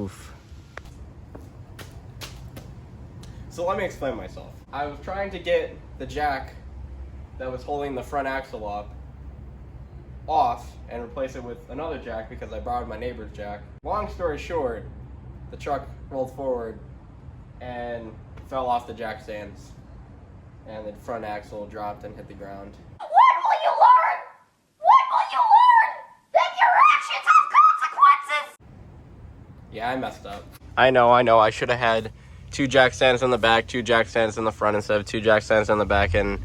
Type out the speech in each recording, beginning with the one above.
Oof. So let me explain myself. I was trying to get the jack that was holding the front axle up off and replace it with another jack because I borrowed my neighbor's jack. Long story short, the truck rolled forward and fell off the jack stands, and the front axle dropped and hit the ground. When will you learn? When will you learn that your actions have consequences? Yeah, I messed up. I know. I should have had 2 jack stands in the back, 2 jack stands in the front instead of 2 jack stands in the back and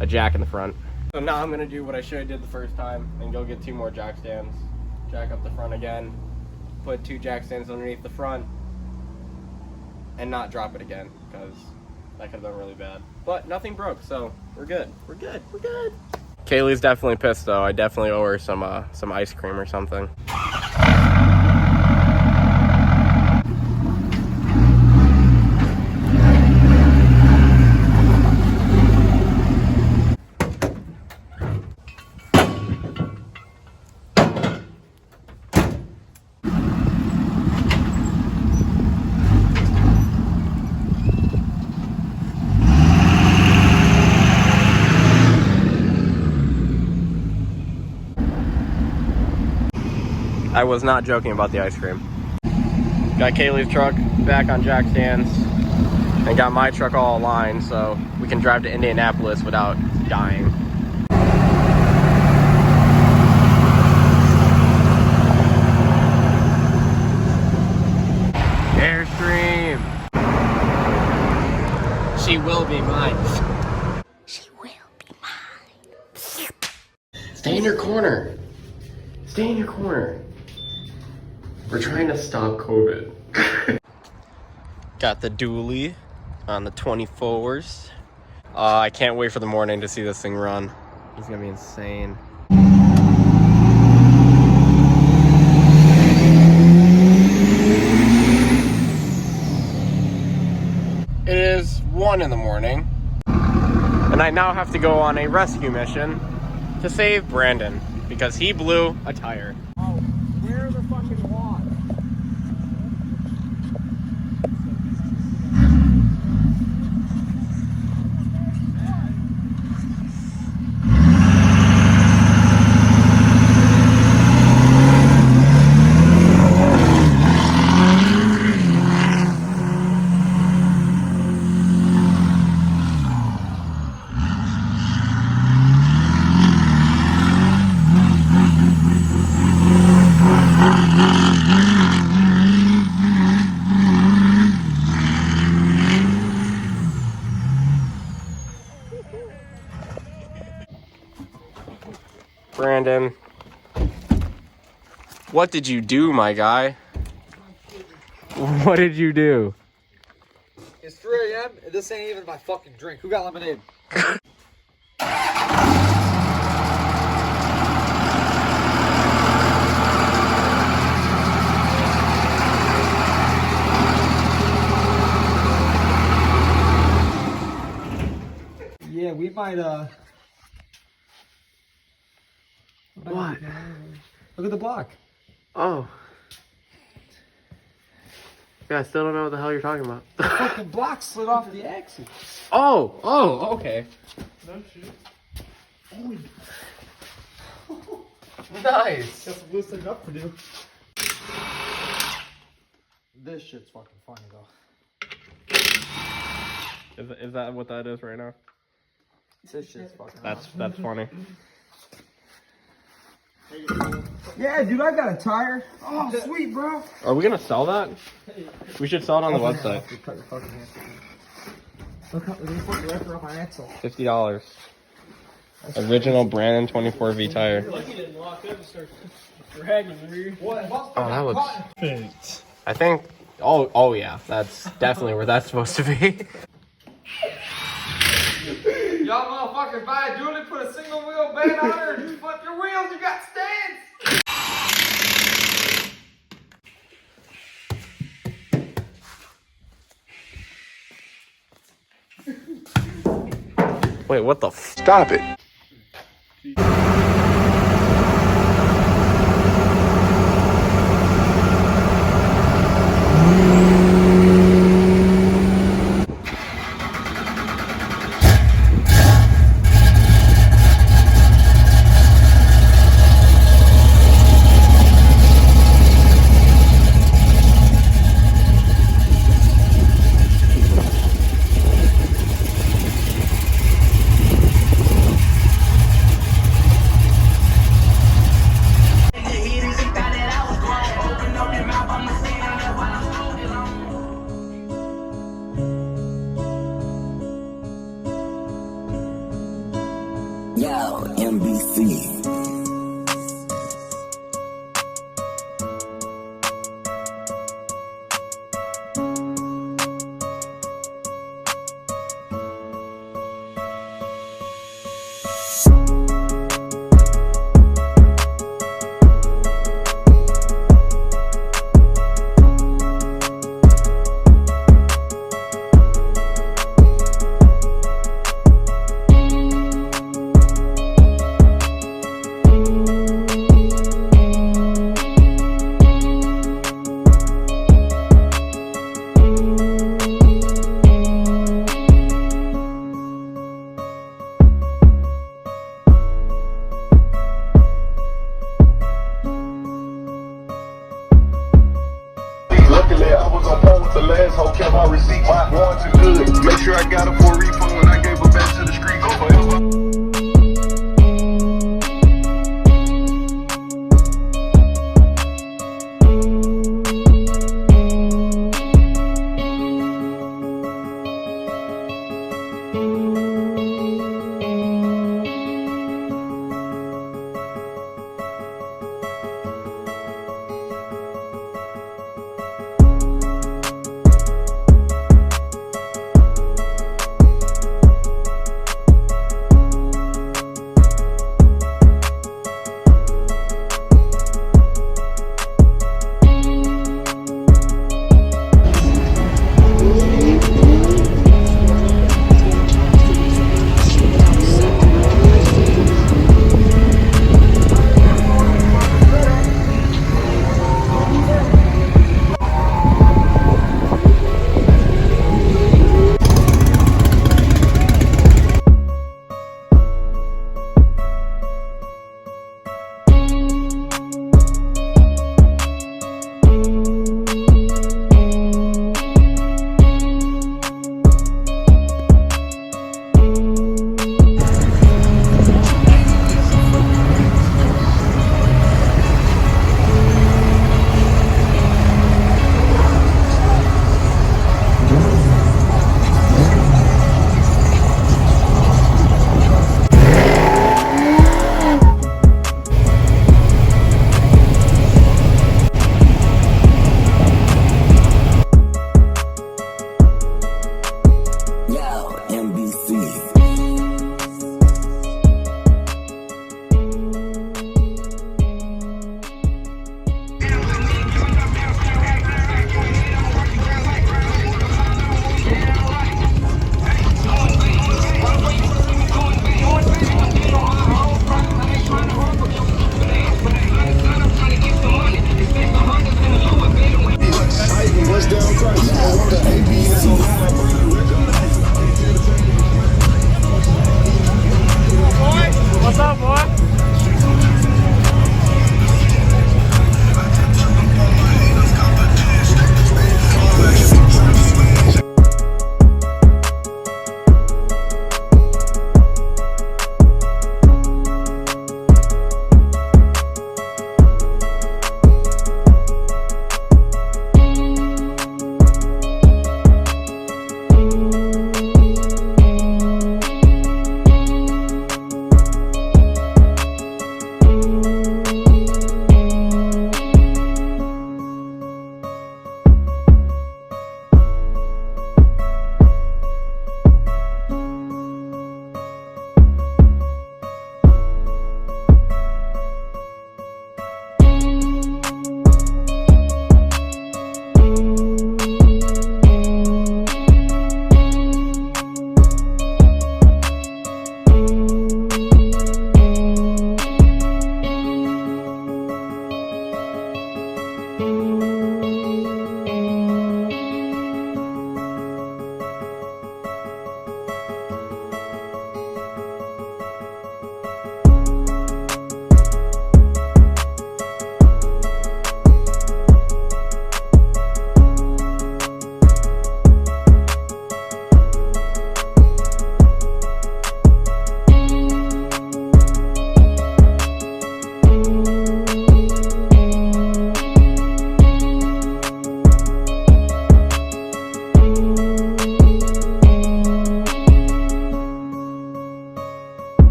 a jack in the front. So now I'm gonna do what I should have did the first time and go get 2 more jack stands, jack up the front again, put 2 jack stands underneath the front, and not drop it again, because that could have been really bad. But nothing broke, so we're good. We're good. Kaylee's definitely pissed though. I definitely owe her some ice cream or something. I was not joking about the ice cream. Got Kaylee's truck back on jack stands and got my truck all aligned so we can drive to Indianapolis without dying. Airstream! She will be mine. She will be mine. Stay in your corner. Stay in your corner. We're trying to stop COVID. Got the dually on the 24s. I can't wait for the morning to see this thing run. It's gonna be insane. It is 1 in the morning, and I now have to go on a rescue mission to save Brandon because he blew a tire. Oh, where are the fucking walls? Brandon, what did you do, my guy? What did you do? It's 3 a.m. and this ain't even my fucking drink. Who got lemonade? Yeah, we might, What? Look at the block. Oh. Yeah, I still don't know what the hell you're talking about. The fucking block slid off the axle. Oh, okay. No shit. Nice. Got some loosening up to do. This shit's fucking funny though. Is that what that is right now? This shit's fucking That's funny. Yeah, dude, I got a tire. Oh, sweet, bro. Are we gonna sell that? We should sell it on the website. Cut your fucking hand. Look how they put the wrapper on my axle. $50. Original Brandon 24V tire. Lucky didn't walk up and start dragging me. What? Oh, that looks. I think. Oh yeah, that's definitely where that's supposed to be. Y'all motherfuckers buy a dually, put a single wheel band on her, and you flip your wheels, you got stands! Wait, what the Stop it. Yo, MBC. Luckily, I was on phone with the last hoe, kept my receipt. My warranty good. Make sure I got her for a refund when I gave her back to the streets forever.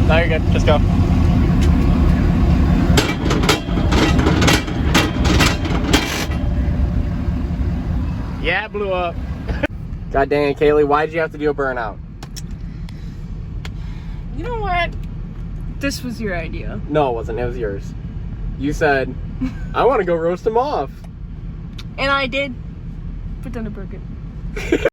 No, you're good. Just go. Yeah, it blew up. God dang it, Kaylee, why'd you have to do a burnout? You know what? This was your idea. No, it wasn't. It was yours. You said, I want to go roast him off. And I did. But then I broke it.